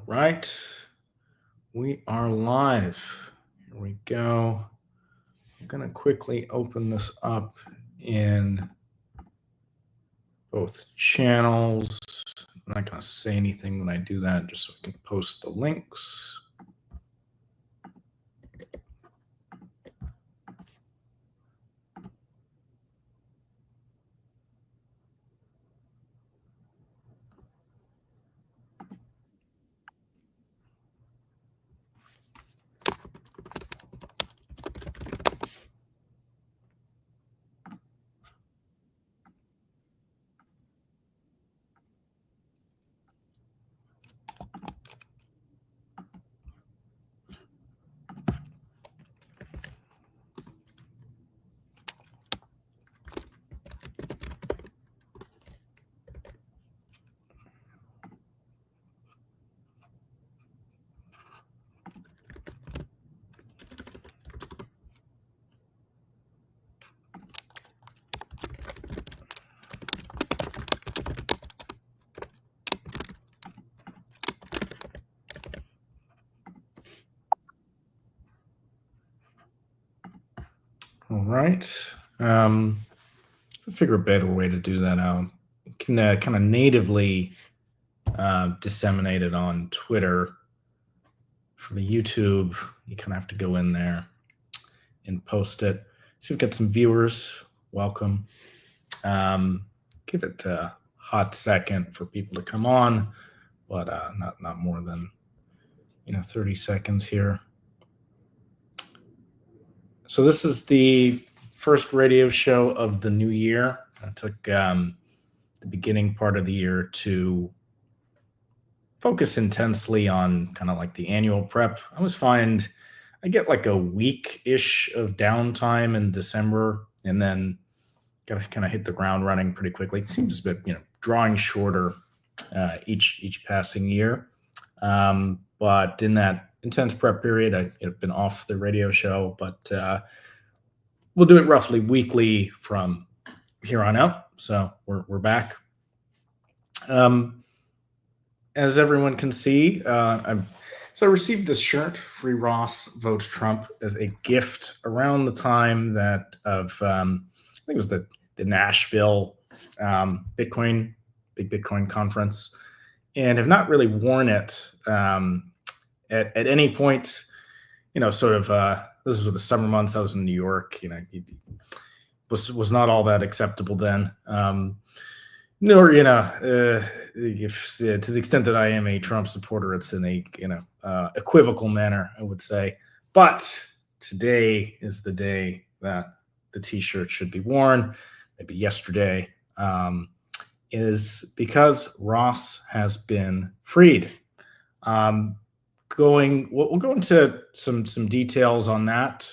right. We are live. Here we go. I'm going to quickly open this up in both channels. I'm not going to say anything when I do that, just so I can post the links. All right. I'll figure a better way to do that out. You can kind of natively disseminate it on Twitter. For the YouTube, you kind of have to go in there and post it. See, we've got some viewers. Welcome. Give it a hot second for people to come on, but not more than 30 seconds here. So this is the first radio show of the new year. I took the beginning part of the year to focus intensely on kind of like the annual prep. I always find I get like a week-ish of downtime in December, and then got to kind of hit the ground running pretty quickly. It seems a bit, drawing shorter each passing year. But in that intense prep period, I've been off the radio show, but we'll do it roughly weekly from here on out. So we're back. As everyone can see, I received this shirt, Free Ross, Vote Trump, as a gift around the time that of I think it was the Nashville big Bitcoin conference, and have not really worn it at any point. Sort of this was the summer months. I was in New York. Was not all that acceptable then. Nor, if to the extent that I am a Trump supporter, it's in a equivocal manner, I would say. But today is the day that the T-shirt should be worn. Maybe yesterday, is because Ross has been freed. We'll go into some details on that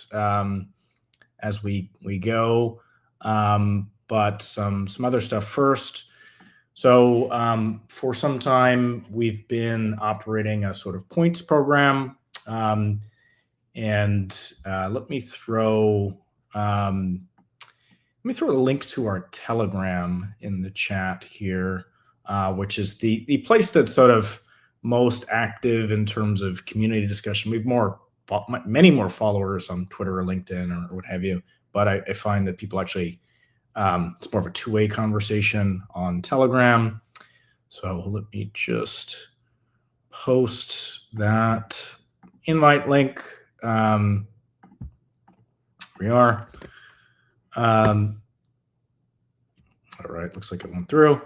as we go, but some other stuff first. So for some time, we've been operating a sort of points program, and let me throw a link to our Telegram in the chat here, which is the place that's sort of most active in terms of community discussion. We've many more followers on Twitter or LinkedIn or what have you, but I find that people actually it's more of a two-way conversation on Telegram. So let me just post that invite link. We are. All right, looks like it went through.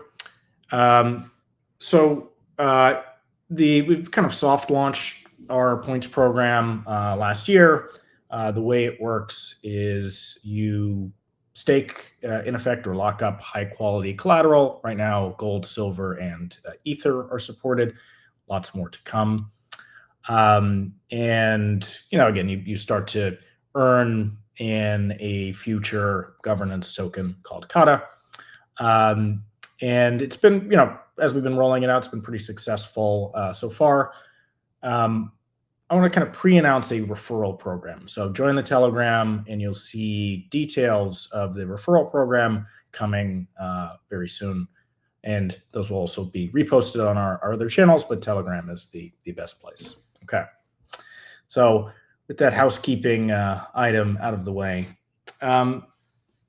We've kind of soft launched our points program last year. The way it works is you stake, in effect, or lock up high quality collateral. Right now, gold, silver, and ether are supported. Lots more to come. And again, you start to earn in a future governance token called Kata. And it's been, as we've been rolling it out, it's been pretty successful so far. I want to kind of pre-announce a referral program. So join the Telegram and you'll see details of the referral program coming very soon. And those will also be reposted on our other channels, but Telegram is the best place. Okay. So with that housekeeping item out of the way,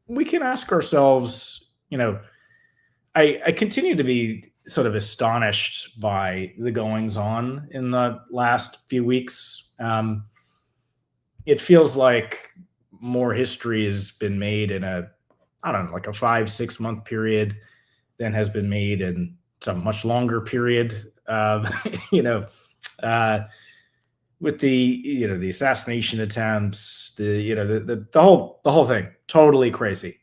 we can ask ourselves, I continue to be sort of astonished by the goings on in the last few weeks. It feels like more history has been made in I don't know, like a 5-6 month period than has been made in some much longer period. You know, uh, with the assassination attempts, the whole thing, totally crazy.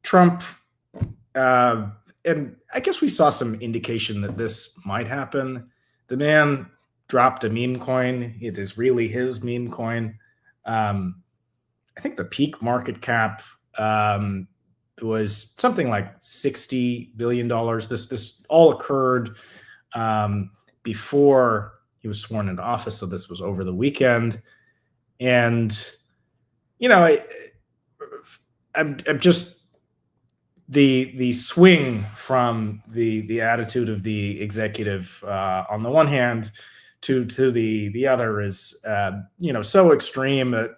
Trump, and I guess we saw some indication that this might happen. The man dropped a meme coin. It is really his meme coin. I think the peak market cap was something like $60 billion. This all occurred before he was sworn into office, so this was over the weekend. And I'm just the swing from the attitude of the executive on the one hand to the other is so extreme that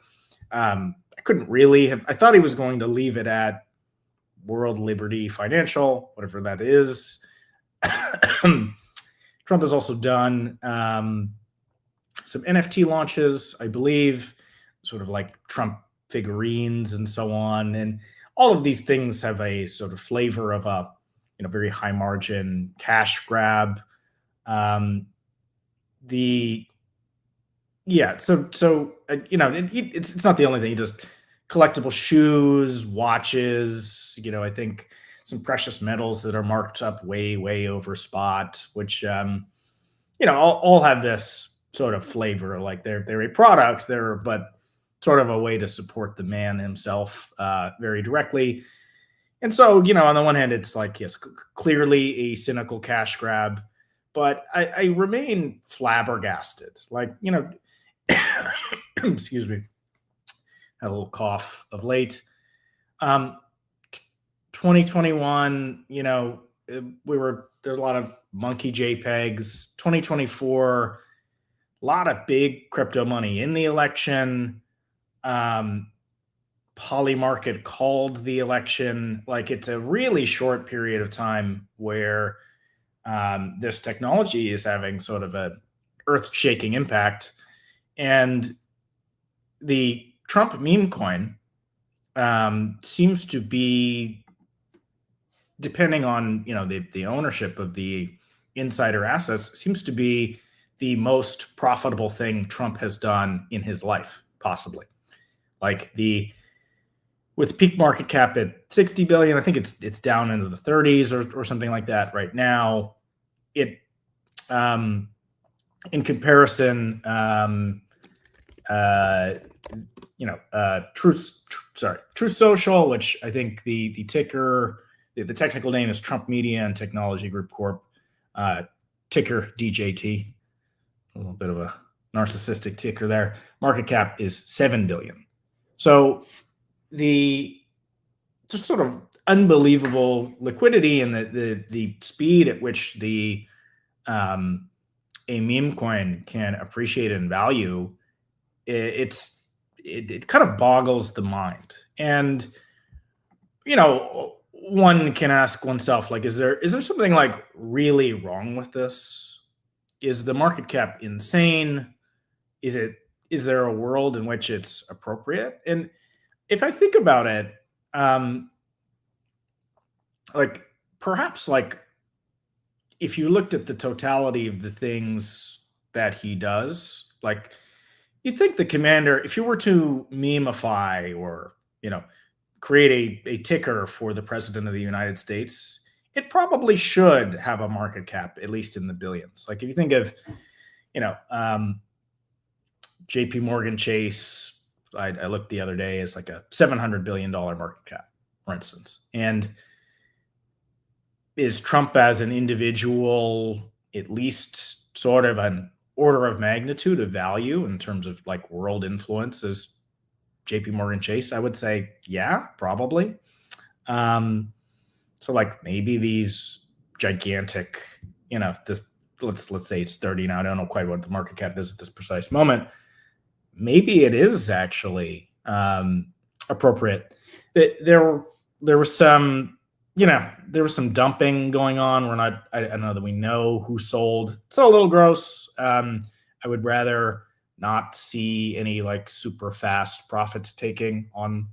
I couldn't really have. I thought he was going to leave it at World Liberty Financial, whatever that is. Trump has also done some NFT launches, I believe, sort of like Trump figurines and so on. And all of these things have a sort of flavor of a very high margin cash grab. It's not the only thing. Just collectible shoes, watches. I think some precious metals that are marked up way over spot, which all have this sort of flavor, like they're a product, but sort of a way to support the man himself very directly. And so, on the one hand, it's like, yes, clearly a cynical cash grab, but I remain flabbergasted. Like, excuse me, had a little cough of late. 2021, there's a lot of monkey JPEGs. 2024, a lot of big crypto money in the election. Polymarket called the election. Like, it's a really short period of time where this technology is having sort of a earth-shaking impact. And the Trump meme coin seems to be, depending on the ownership of the insider assets, seems to be the most profitable thing Trump has done in his life, possibly. Like, with peak market cap at 60 billion, I think it's down into the 30s or something like that right now. It in comparison, Truth Social, which I think the ticker, the technical name is Trump Media and Technology Group Corp, ticker DJT. A little bit of a narcissistic ticker there. Market cap is 7 billion. So the just sort of unbelievable liquidity and the speed at which a meme coin can appreciate in value, it kind of boggles the mind. And one can ask oneself, like, is there something like really wrong with this? Is the market cap insane? Is there a world in which it's appropriate? And if I think about it, perhaps if you looked at the totality of the things that he does, like, you'd think the commander, if you were to memeify or create a ticker for the president of the United States, it probably should have a market cap at least in the billions. Like, if you think of JP Morgan Chase, I looked the other day, as like a $700 billion market cap, for instance. And is Trump as an individual at least sort of an order of magnitude of value in terms of like world influence as JP Morgan Chase? I would say, yeah, probably. So like maybe these gigantic, this let's say it's 30 now. I don't know quite what the market cap is at this precise moment. Maybe it is actually appropriate. There was some, there was some dumping going on. I don't know that we know who sold. It's a little gross. I would rather not see any like super fast profit taking on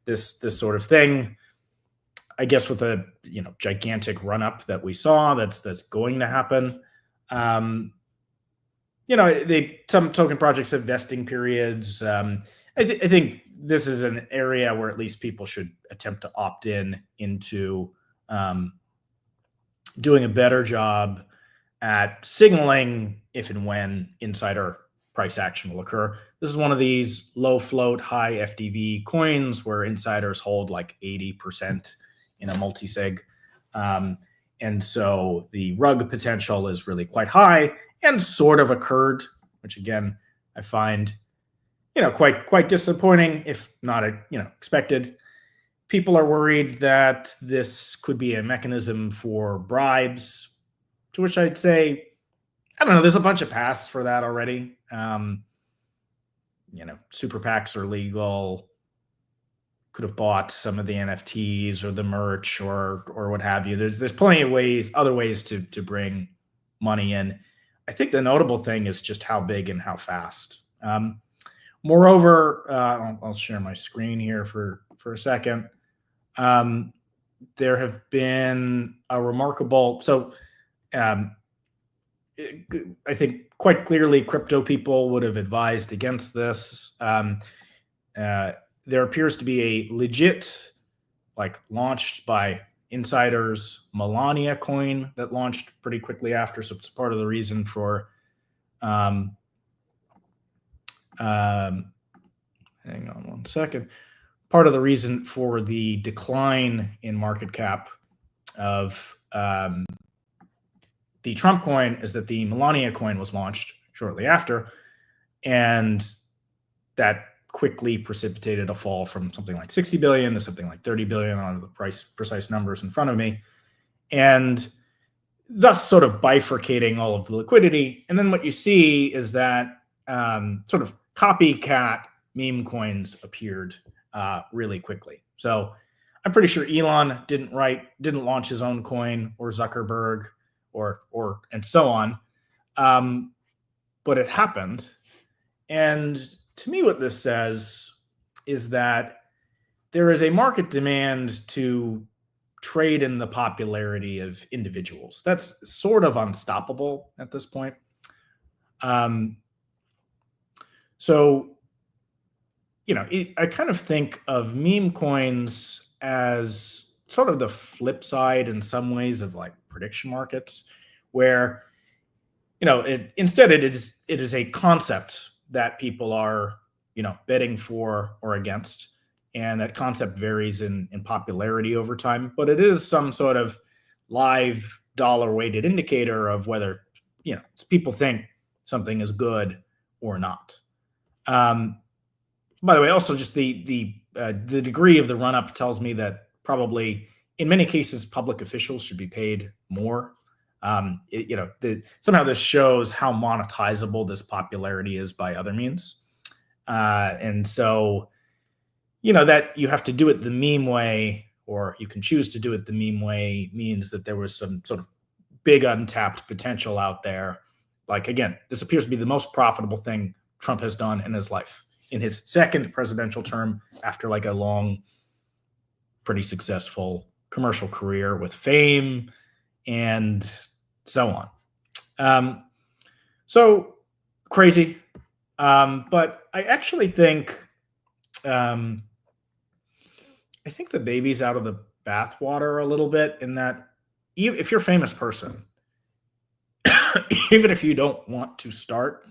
this sort of thing. I guess with a gigantic run up that we saw, that's going to happen. Some token projects have vesting periods. I think this is an area where at least people should attempt to opt into doing a better job at signaling if and when insider price action will occur. This is one of these low float, high FDV coins where insiders hold like 80% in a multi-sig. And so the rug potential is really quite high and sort of occurred, which again, I find, quite disappointing, if not, expected. People are worried that this could be a mechanism for bribes, to which I'd say, I don't know, there's a bunch of paths for that already. Super PACs are legal. Could have bought some of the NFTs or the merch or what have you. There's plenty of other ways to bring money in. I think the notable thing is just how big and how fast. Moreover, I'll share my screen here for a second. There have been a remarkable, I think quite clearly crypto people would have advised against this. There appears to be a legit, launched by insiders, Melania coin that launched pretty quickly after. So it's part of the reason for, hang on one second. Part of the reason for the decline in market cap of the Trump coin is that the Melania coin was launched shortly after, and that quickly precipitated a fall from something like 60 billion to something like 30 billion on the precise numbers in front of me, and thus sort of bifurcating all of the liquidity. And then what you see is that sort of copycat meme coins appeared really quickly. So I'm pretty sure Elon didn't launch his own coin, or Zuckerberg, or and so on, but it happened. And to me, what this says is that there is a market demand to trade in the popularity of individuals. That's sort of unstoppable at this point. So, I kind of think of meme coins as sort of the flip side in some ways of like prediction markets, where, it is a concept that people are, betting for or against. And that concept varies in popularity over time, but it is some sort of live dollar weighted indicator of whether, people think something is good or not. By the way, also just the degree of the run up tells me that probably in many cases, public officials should be paid more. Somehow this shows how monetizable this popularity is by other means. And so, that you have to do it the meme way, or you can choose to do it the meme way, means that there was some sort of big untapped potential out there. Like, again, this appears to be the most profitable thing Trump has done in his life, in his second presidential term, after like a long, pretty successful commercial career with fame and so on. So crazy. But I actually think, I think the baby's out of the bathwater a little bit, in that if you're a famous person, even if you don't want to start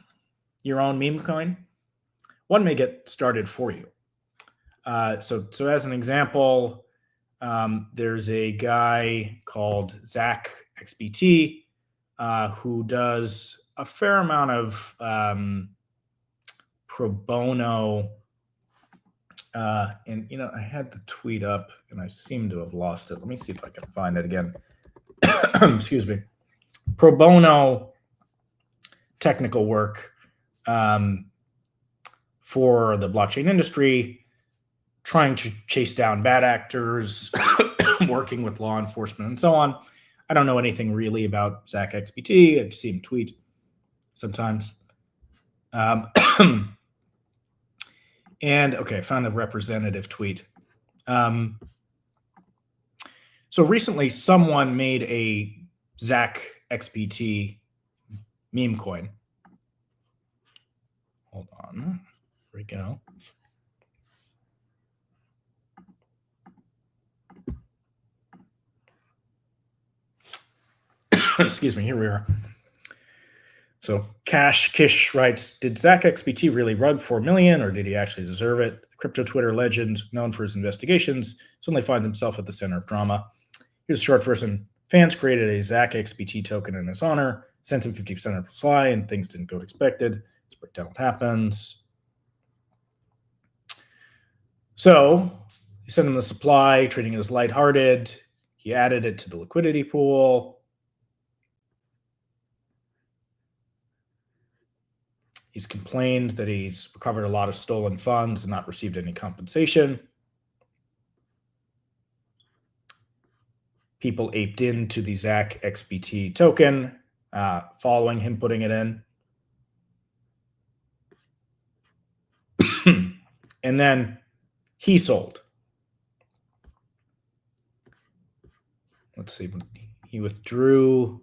your own meme coin, one may get started for you. So as an example, there's a guy called Zach XBT who does a fair amount of pro bono And I had the tweet up and I seem to have lost it. Let me see if I can find it again. Excuse me. Pro bono technical work for the blockchain industry, trying to chase down bad actors, working with law enforcement, and so on. I don't know anything really about Zach XBT. I've seen him tweet sometimes. And okay, I found a representative tweet. So recently, someone made a Zach XBT meme coin. Hold on. Here we go. Excuse me, here we are. So Kish writes, did Zach XBT really rug 4 million or did he actually deserve it? The crypto Twitter legend, known for his investigations, suddenly finds himself at the center of drama. Here's a short version. Fans created a Zach XBT token in his honor, sent him 50% of the supply, and things didn't go as expected. Let's break down what happens. So he sent him the supply, treating it as lighthearted. He added it to the liquidity pool. He's complained that he's recovered a lot of stolen funds and not received any compensation. People aped into the Zach XBT token, following him putting it in. And then he sold. Let's see. He withdrew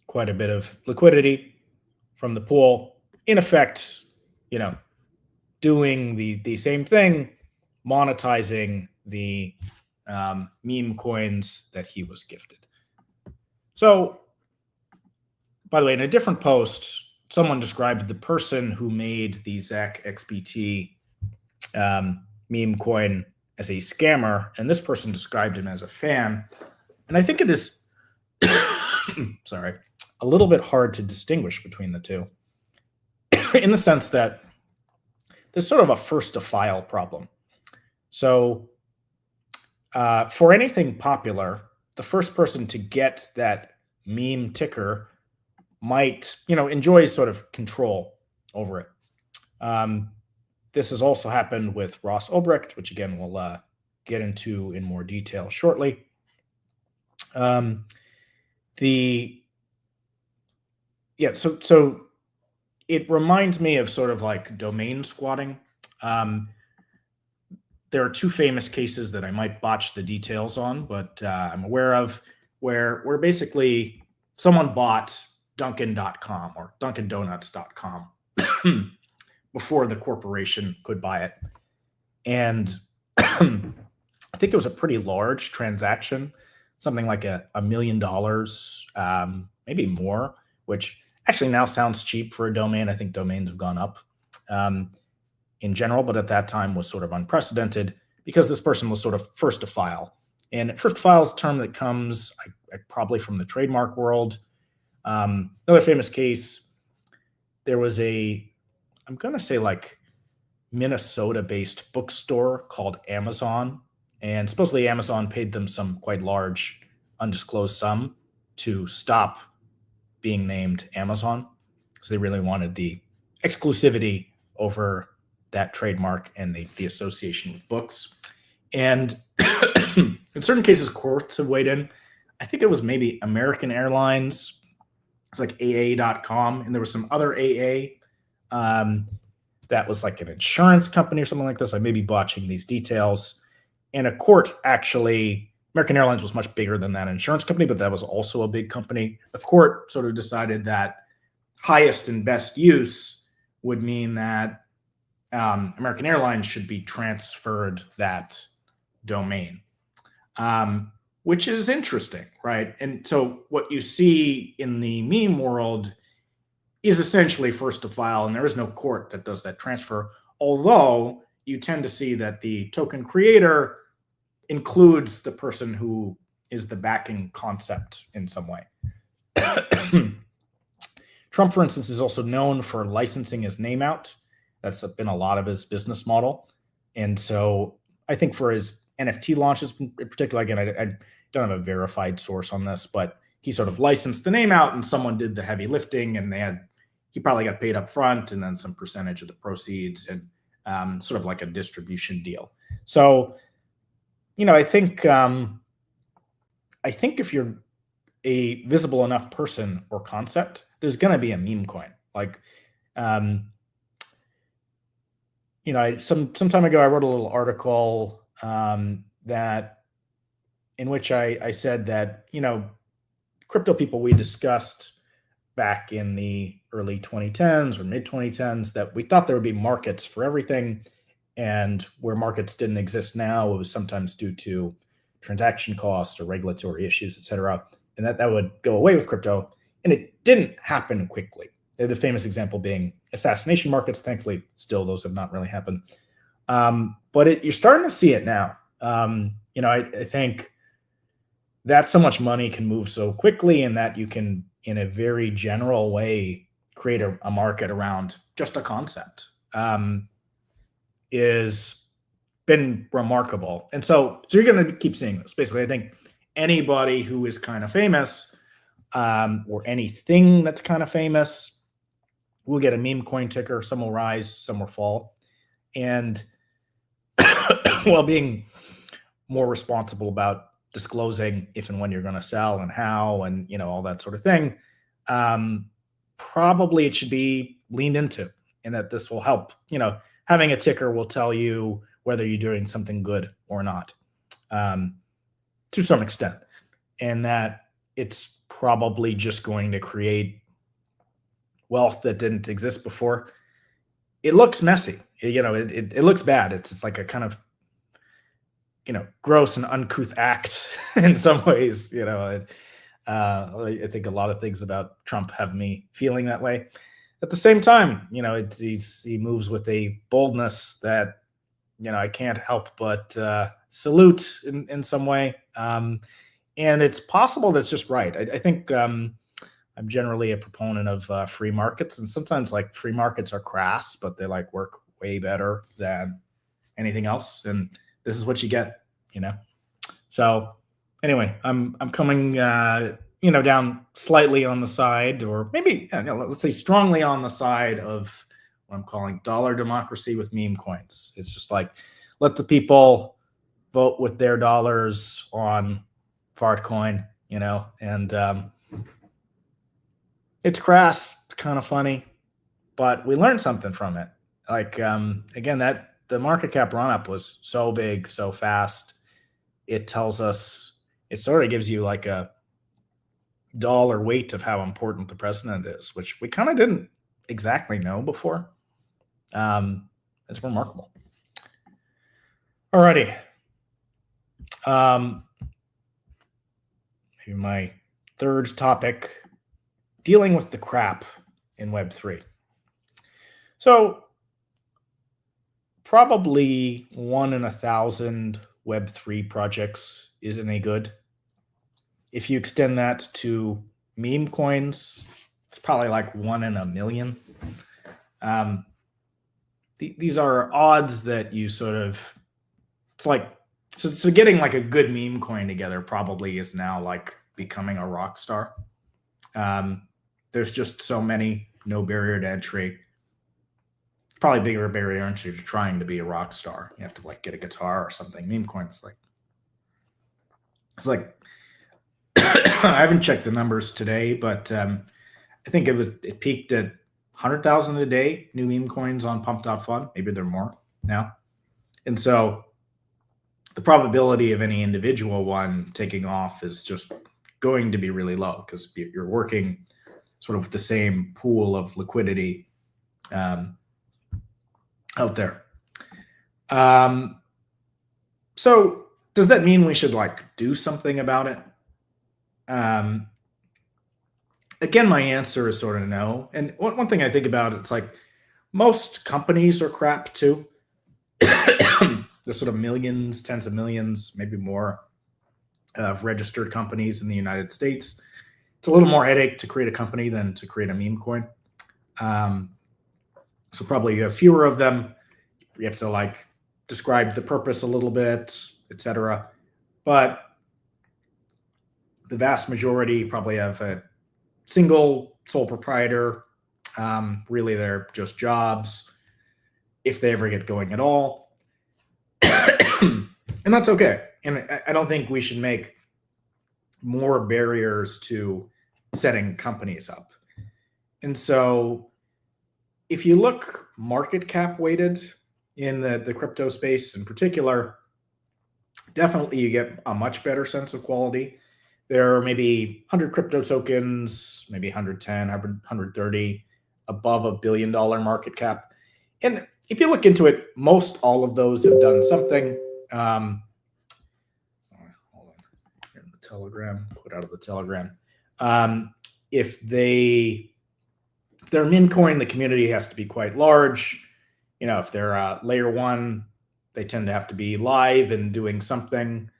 quite a bit of liquidity from the pool. In effect, doing the same thing, monetizing the meme coins that he was gifted. So, by the way, in a different post, someone described the person who made the Zach XBT meme coin as a scammer, and this person described him as a fan. And I think it is, a little bit hard to distinguish between the two in the sense that there's sort of a first to file problem. So for anything popular, the first person to get that meme ticker might, enjoy sort of control over it. This has also happened with Ross Ulbricht, which again, we'll get into in more detail shortly. So it reminds me of sort of like domain squatting. There are two famous cases that I might botch the details on, but I'm aware of where basically someone bought Dunkin.com or DunkinDonuts.com before the corporation could buy it. And I think it was a pretty large transaction, something like $1 million, maybe more, which actually now sounds cheap for a domain. I think domains have gone up in general, but at that time was sort of unprecedented because this person was sort of first to file. And first to file is a term that comes probably from the trademark world. Another famous case, there was I'm going to say like Minnesota-based bookstore called Amazon. And supposedly Amazon paid them some quite large undisclosed sum to stop being named Amazon because they really wanted the exclusivity over that trademark and the association with books. And in certain cases, courts have weighed in. I think it was maybe American Airlines. It's like AA.com. And there was some other AA that was like an insurance company or something like this. I may be botching these details. And a court actually, American Airlines was much bigger than that insurance company, but that was also a big company. The court sort of decided that highest and best use would mean that American Airlines should be transferred that domain, which is interesting, right? And so what you see in the meme world is essentially first to file, and there is no court that does that transfer, although you tend to see that the token creator includes the person who is the backing concept in some way. Trump, for instance, is also known for licensing his name out. That's been a lot of his business model. And so I think for his NFT launches in particular, again, I don't have a verified source on this, but he sort of licensed the name out and someone did the heavy lifting, and he probably got paid up front and then some percentage of the proceeds, and sort of like a distribution deal. So, I think if you're a visible enough person or concept, there's going to be a meme coin. Like, some time ago, I wrote a little article that in which I said that, crypto people we discussed back in the early 2010s or mid 2010s, that we thought there would be markets for everything. And where markets didn't exist now, it was sometimes due to transaction costs or regulatory issues, et cetera. And that would go away with crypto. And it didn't happen quickly. The famous example being assassination markets. Thankfully, still those have not really happened. But you're starting to see it now. I think that so much money can move so quickly, and that you can, in a very general way, create a market around just a concept, is been remarkable. And so you're going to keep seeing this. Basically, I think anybody who is kind of famous, or anything that's kind of famous, will get a meme coin ticker. Some will rise, some will fall. And while being more responsible about disclosing if and when you're going to sell and how, and all that sort of thing, probably it should be leaned into, and that this will help. Having a ticker will tell you whether you're doing something good or not, to some extent, and that it's probably just going to create wealth that didn't exist before. It looks messy. It looks bad. It's like a kind of gross and uncouth act in some ways. I think a lot of things about Trump have me feeling that way. At the same time, he moves with a boldness that I can't help but salute in some way. And it's possible that's just right. I think I'm generally a proponent of free markets, and sometimes free markets are crass, but they work way better than anything else. And this is what you get, So anyway, I'm coming, down slightly on the side, or maybe let's say strongly on the side of what I'm calling dollar democracy with meme coins. It's just let the people vote with their dollars on Fartcoin, and it's crass, it's kind of funny, but we learned something from it. Again, that the market cap run up was so big, so fast. It tells us, it sort of gives you a dollar weight of how important the president is, which we kind of didn't exactly know before. It's remarkable. Alrighty. Maybe my third topic, dealing with the crap in Web3. So probably 1 in 1,000 Web3 projects isn't any good. If you extend that to meme coins, it's probably 1 in a million. These are odds that you sort of, so getting a good meme coin together probably is now becoming a rock star. There's just so many, no barrier to entry. Probably bigger barrier to entry to trying to be a rock star. You have to get a guitar or something. Meme coins, it's I haven't checked the numbers today, but I think it peaked at 100,000 a day, new meme coins on Pump.fun. Maybe they're more now. And so the probability of any individual one taking off is just going to be really low, because you're working sort of with the same pool of liquidity out there. So does that mean we should do something about it? Again, my answer is sort of no. And one thing I think about, it's most companies are crap too. There's sort of millions, tens of millions, maybe more, of registered companies in the United States. it's a little more headache to create a company than to create a meme coin. So probably you have fewer of them. You have to like describe the purpose a little bit, etc. But the vast majority probably have a single sole proprietor. Really, they're just jobs, if they ever get going at all. And that's okay. And I don't think we should make more barriers to setting companies up. And so if you look market cap weighted in the crypto space in particular, definitely you get a much better sense of quality. There are maybe 100 crypto tokens, maybe 110, 130 above $1 billion market cap. And if you look into it, most all of those have done something. Hold on. Here in the Telegram, quit out of the Telegram. If they're meme coin, the community has to be quite large. You know, if they're layer one, they tend to have to be live and doing something.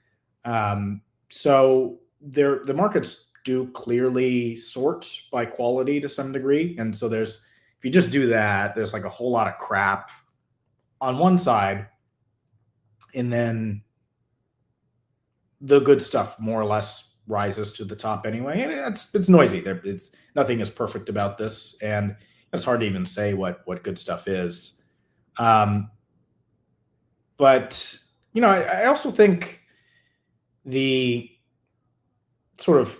So the markets do clearly sort by quality to some degree. And so if you just do that, there's like a whole lot of crap on one side. And then the good stuff more or less rises to the top anyway. And it's noisy. Nothing is perfect about this. And it's hard to even say what good stuff is. But, you know, I also think the sort of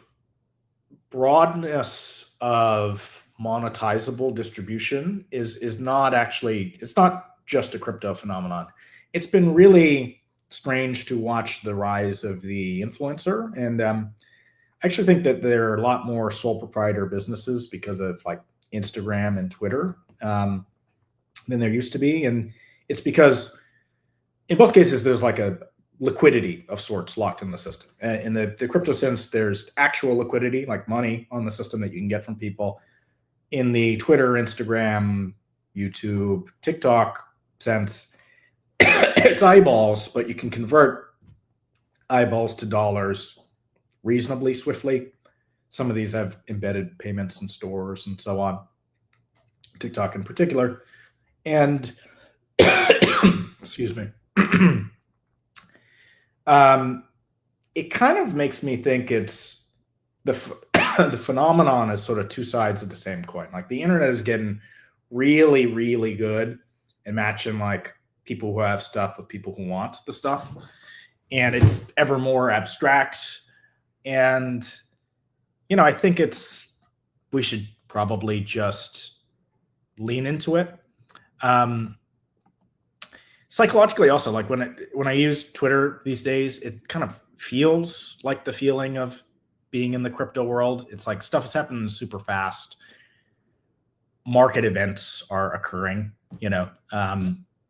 broadness of monetizable distribution is not actually, it's not just a crypto phenomenon. It's been really strange to watch the rise of the influencer. And I actually think that there are a lot more sole proprietor businesses because of like Instagram and Twitter than there used to be. And it's because in both cases, there's like a liquidity of sorts locked in the system. In the crypto sense, there's actual liquidity, like money on the system that you can get from people. In the Twitter, Instagram, YouTube, TikTok sense, it's eyeballs, but you can convert eyeballs to dollars reasonably swiftly. Some of these have embedded payments in stores and so on, TikTok in particular. And excuse me. It kind of makes me think it's the phenomenon is sort of two sides of the same coin. Like the internet is getting really, really good at matching like people who have stuff with people who want the stuff. And it's ever more abstract. And, you know, I think we should probably just lean into it. Psychologically also, like when I use Twitter these days, it kind of feels like the feeling of being in the crypto world. It's like stuff is happening super fast. Market events are occurring, you know,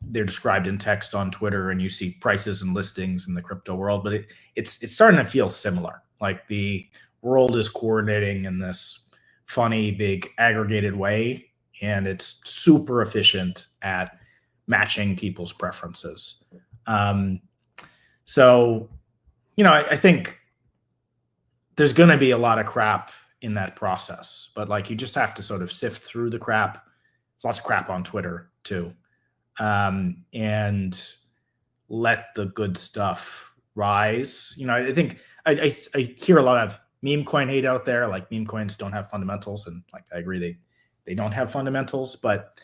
they're described in text on Twitter and you see prices and listings in the crypto world, but it's starting to feel similar. Like the world is coordinating in this funny, big aggregated way. And it's super efficient at matching people's preferences. So, you know, I think there's going to be a lot of crap in that process, but like you just have to sort of sift through the crap. There's lots of crap on Twitter too. And let the good stuff rise. You know, I think I hear a lot of meme coin hate out there. Like meme coins don't have fundamentals. And like, I agree, they don't have fundamentals, but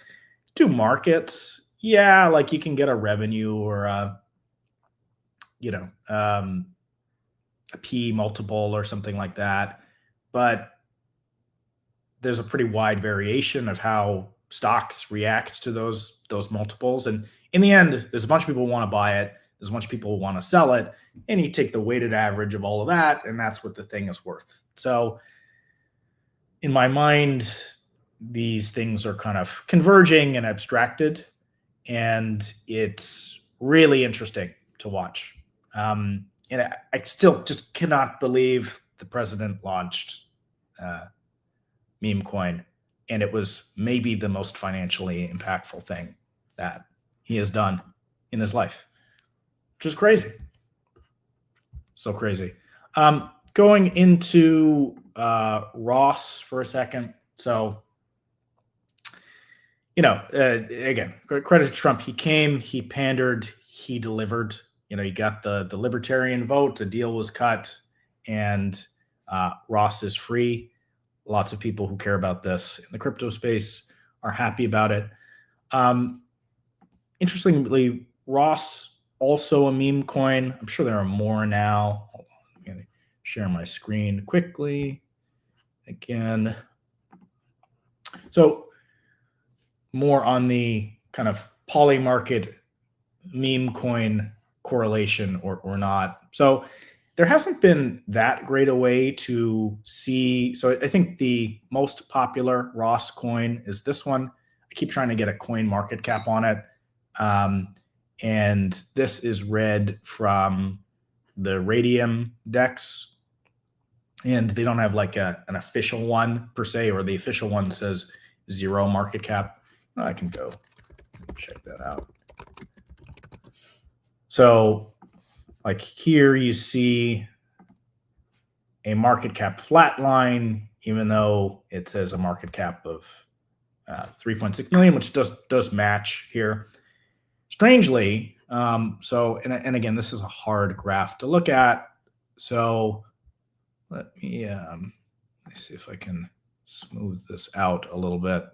to markets, yeah, like you can get a revenue or a P multiple or something like that. But there's a pretty wide variation of how stocks react to those multiples. And in the end, there's a bunch of people who want to buy it. There's a bunch of people who want to sell it. And you take the weighted average of all of that, and that's what the thing is worth. So in my mind, these things are kind of converging and abstracted. And it's really interesting to watch. And I still just cannot believe the president launched Memecoin, and it was maybe the most financially impactful thing that he has done in his life, which is crazy. So crazy. Going into Ross for a second. So, again, credit to Trump. He came, he pandered, he delivered. You got the libertarian vote, a deal was cut, and Ross is free. Lots of people who care about this in the crypto space are happy about it. Interestingly, Ross, also a meme coin. I'm sure there are more now. Hold on, I'm going to share my screen quickly again. So more on the kind of poly market meme coin correlation or not. So there hasn't been that great a way to see. So I think the most popular Ross coin is this one. I keep trying to get a coin market cap on it. And this is read from the Radium DEX. And they don't have like an official one per se, or the official one says 0 market cap. I can go check that out. So like here you see a market cap flat line, even though it says a market cap of 3.6 million, which does match here. Strangely, and again, this is a hard graph to look at. So let me see if I can smooth this out a little bit.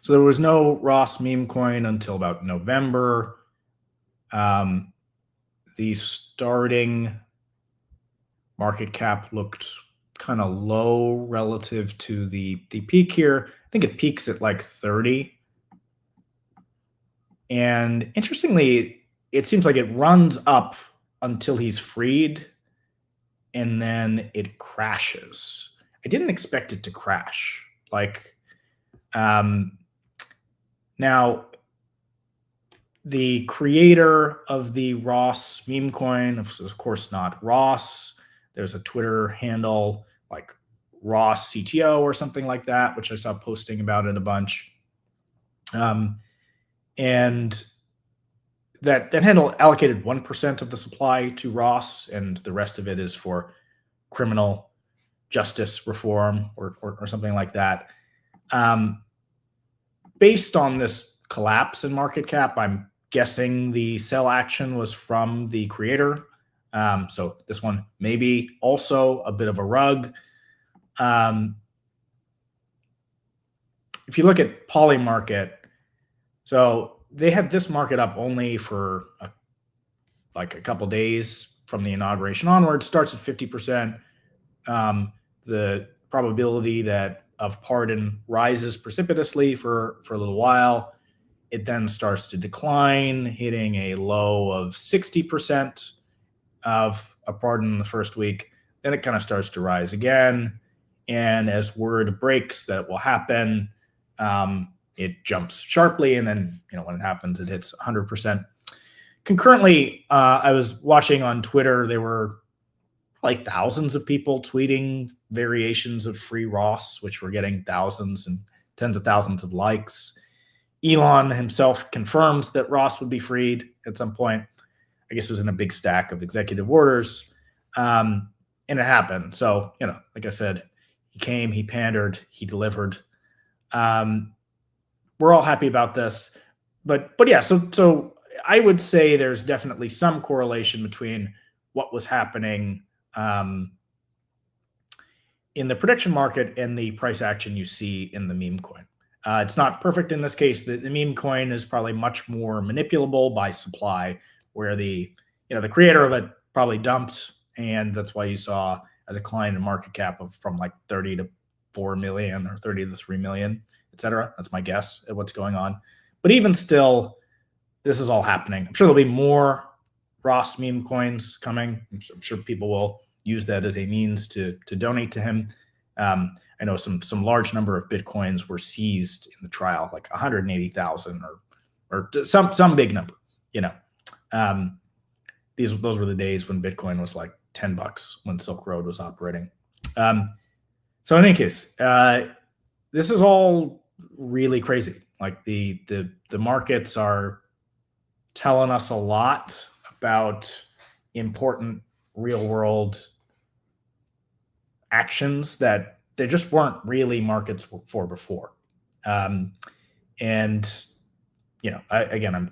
So there was no Ross meme coin until about November. The starting market cap looked kind of low relative to the peak here. I think it peaks at like 30. And interestingly, it seems like it runs up until he's freed, and then it crashes. I didn't expect it to crash. Now, the creator of the Ross meme coin, of course not Ross. There's a Twitter handle like Ross CTO or something like that, which I saw posting about it a bunch. And that handle allocated 1% of the supply to Ross, and the rest of it is for criminal justice reform or something like that. Based on this collapse in market cap, I'm guessing the sell action was from the creator. So this one maybe also a bit of a rug. If you look at Polymarket, so they had this market up only for a couple days from the inauguration onward. Starts at 50%. The probability of pardon rises precipitously for a little while. It then starts to decline, hitting a low of 60% of a pardon in the first week. Then it kind of starts to rise again. And as word breaks that will happen, it jumps sharply. And then, when it happens, it hits 100%. Concurrently, I was watching on Twitter, there were like thousands of people tweeting variations of free Ross, which were getting thousands and tens of thousands of likes. Elon himself confirmed that Ross would be freed at some point. I guess it was in a big stack of executive orders. And it happened. So, like I said, he came, he pandered, he delivered. We're all happy about this. But yeah, so I would say there's definitely some correlation between what was happening in the prediction market and the price action you see in the meme coin. It's not perfect in this case. The meme coin is probably much more manipulable by supply, where the creator of it probably dumped, and that's why you saw a decline in market cap from like 30 to 4 million or 30 to 3 million, et cetera. That's my guess at what's going on. But even still, this is all happening. I'm sure there'll be more Ross meme coins coming. I'm sure people will use that as a means to donate to him. I know some large number of Bitcoins were seized in the trial, like 180,000 or some big number. Those were the days when Bitcoin was like $10 when Silk Road was operating. So in any case, this is all really crazy. Like the markets are telling us a lot about important real world actions that there just weren't really markets for before. And I'm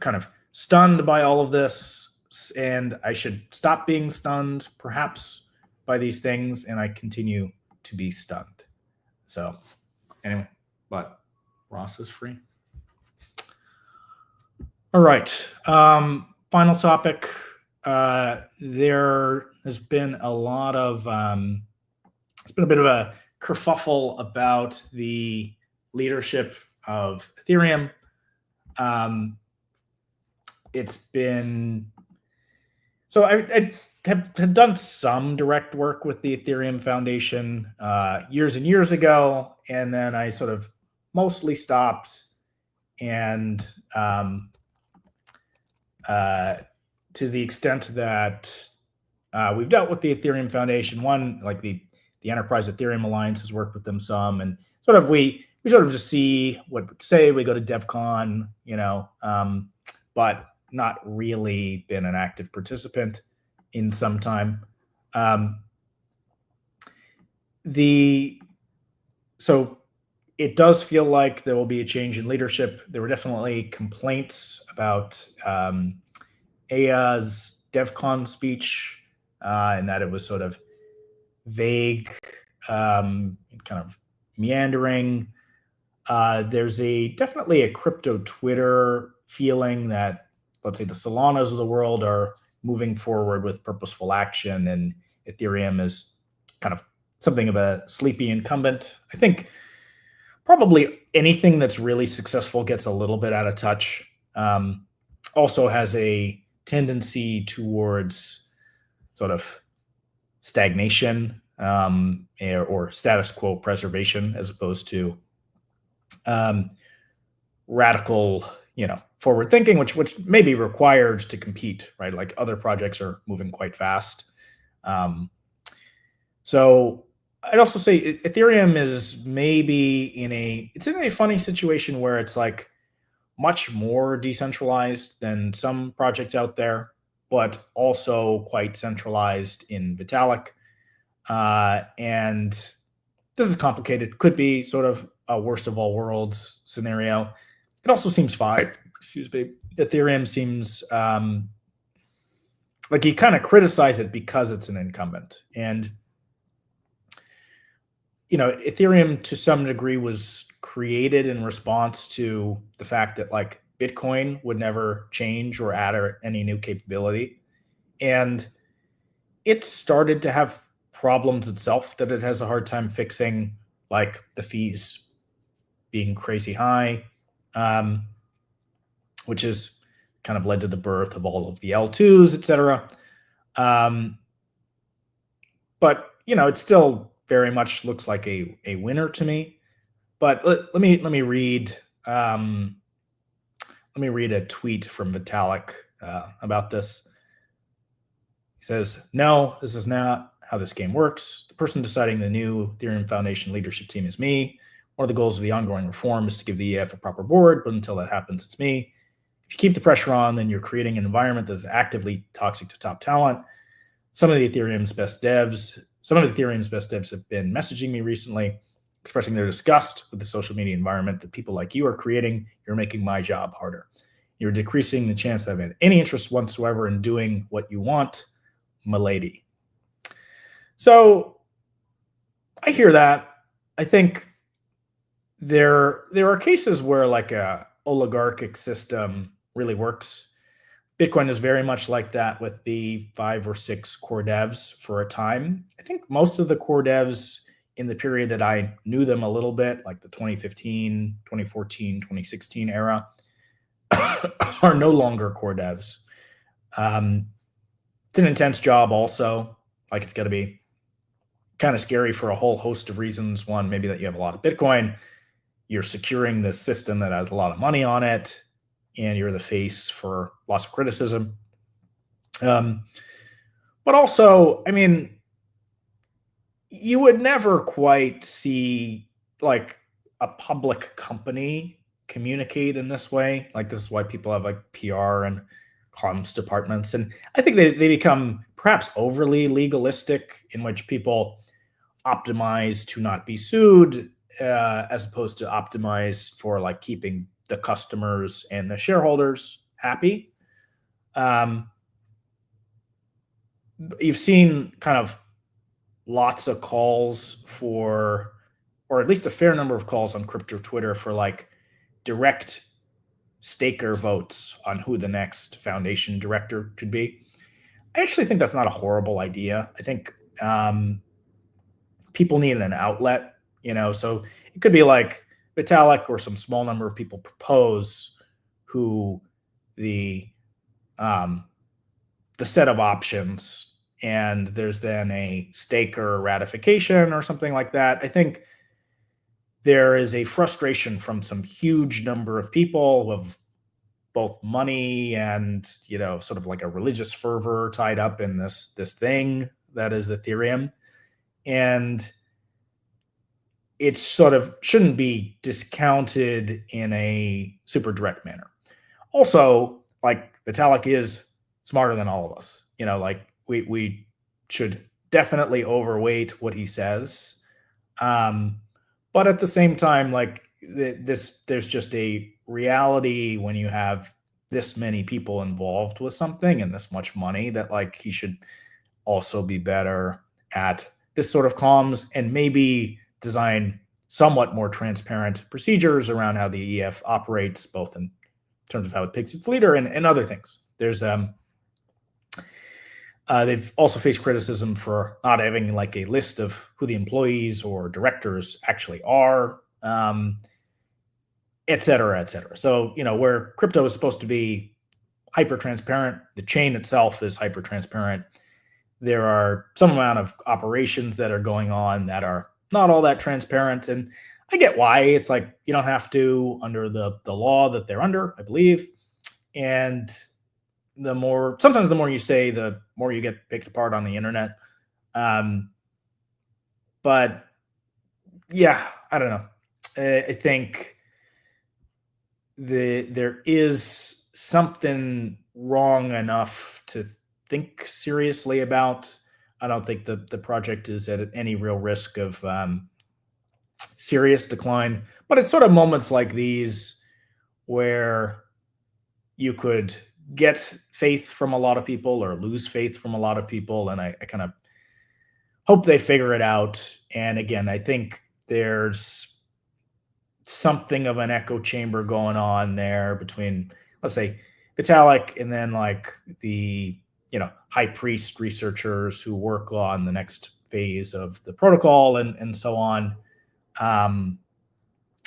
kind of stunned by all of this, and I should stop being stunned perhaps by these things, and I continue to be stunned. So anyway, but Ross is free. All right. Final topic. There has been a lot of it's been a bit of a kerfuffle about the leadership of Ethereum. It's been so I have done some direct work with the Ethereum Foundation years and years ago, and then I sort of mostly stopped. And to the extent that we've dealt with the Ethereum Foundation, one, like the Enterprise Ethereum Alliance has worked with them some, and sort of we sort of just see what to say. We go to DevCon, but not really been an active participant in some time. So it does feel like there will be a change in leadership. There were definitely complaints about Aya's DevCon speech, and that it was sort of vague, kind of meandering. There's definitely a crypto Twitter feeling that, let's say, the Solanas of the world are moving forward with purposeful action, and Ethereum is kind of something of a sleepy incumbent. I think probably anything that's really successful gets a little bit out of touch. Also has a tendency towards sort of stagnation or status quo preservation, as opposed to radical, forward thinking, which may be required to compete, right? Like other projects are moving quite fast. So I'd also say Ethereum is maybe in a funny situation where it's like much more decentralized than some projects out there, but also quite centralized in Vitalik. And this is complicated. Could be sort of a worst of all worlds scenario. It also seems fine. Excuse me. Ethereum seems like you kind of criticize it because it's an incumbent. And Ethereum to some degree was created in response to the fact that like Bitcoin would never change or add any new capability. And it started to have problems itself that it has a hard time fixing, like the fees being crazy high, which has kind of led to the birth of all of the L2s, et cetera. But, it still very much looks like a winner to me. But let me read a tweet from Vitalik about this. He says, "No, this is not how this game works. The person deciding the new Ethereum Foundation leadership team is me. One of the goals of the ongoing reform is to give the EF a proper board, but until that happens, it's me. If you keep the pressure on, then you're creating an environment that is actively toxic to top talent. Some of Ethereum's best devs have been messaging me recently, expressing their disgust with the social media environment that people like you are creating. You're making my job harder. You're decreasing the chance that I've had any interest whatsoever in doing what you want, milady." So I hear that. I think there are cases where like a oligarchic system really works. Bitcoin is very much like that with the 5 or 6 core devs for a time. I think most of the core devs in the period that I knew them a little bit, like the 2015, 2014, 2016 era, are no longer core devs. It's an intense job also. Like it's got to be kind of scary for a whole host of reasons. One, maybe that you have a lot of Bitcoin. You're securing this system that has a lot of money on it, and you're the face for lots of criticism. But also, I mean, you would never quite see like a public company communicate in this way. Like this is why people have like PR and comms departments. And I think they become perhaps overly legalistic, in which people optimize to not be sued, as opposed to optimize for like keeping the customers and the shareholders happy. You've seen kind of lots of calls for, or at least a fair number of calls on crypto Twitter for like direct staker votes on who the next foundation director could be. I actually think that's not a horrible idea. I think people need an outlet, so it could be like Vitalik or some small number of people propose who the set of options, and there's then a staker ratification or something like that. I think there is a frustration from some huge number of people of both money and, sort of like a religious fervor tied up in this thing that is Ethereum. And it sort of shouldn't be discounted in a super direct manner. Also, like, Vitalik is smarter than all of us. Like, we should definitely overweight what he says. But at the same time, like, there's just a reality when you have this many people involved with something and this much money that, like, he should also be better at this sort of comms and maybe design somewhat more transparent procedures around how the EF operates, both in terms of how it picks its leader and other things. There's they've also faced criticism for not having like a list of who the employees or directors actually are, et cetera, et cetera. So, where crypto is supposed to be hyper transparent, the chain itself is hyper transparent. There are some amount of operations that are going on that are not all that transparent. And I get why. It's like, you don't have to under the law that they're under, I believe. And sometimes the more you say, the more you get picked apart on the internet. But yeah, I don't know. I think there is something wrong enough to think seriously about. I don't think the project is at any real risk of serious decline, but it's sort of moments like these where you could get faith from a lot of people or lose faith from a lot of people. And I kind of hope they figure it out. And again, I think there's something of an echo chamber going on there between, let's say, Vitalik and then like the, high priest researchers who work on the next phase of the protocol and so on.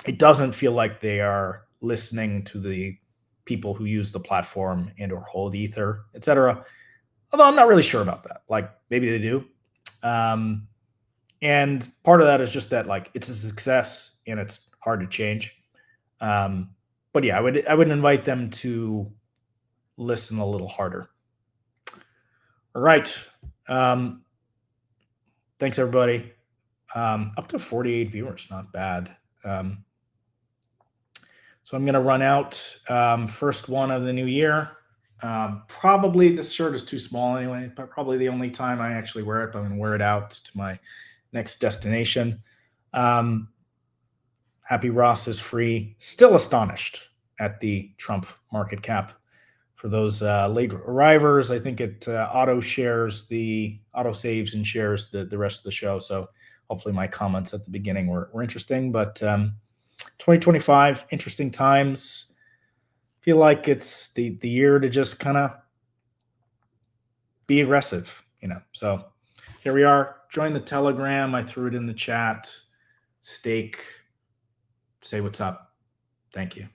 It doesn't feel like they are listening to the people who use the platform and or hold Ether, et cetera. Although I'm not really sure about that. Like, maybe they do. And part of that is just that, like, it's a success and it's hard to change. But yeah, I would invite them to listen a little harder. All right. Thanks, everybody. Up to 48 viewers, not bad. So I'm going to run out. First one of the new year. Probably this shirt is too small anyway, but probably the only time I actually wear it, but I'm going to wear it out to my next destination. Happy Ross is free. Still astonished at the Trump market cap. For those late arrivers, I think it auto saves and shares the rest of the show. So hopefully my comments at the beginning were interesting. But 2025, interesting times. Feel like it's the year to just kind of be aggressive, So here we are. Join the Telegram. I threw it in the chat. Stake. Say what's up. Thank you.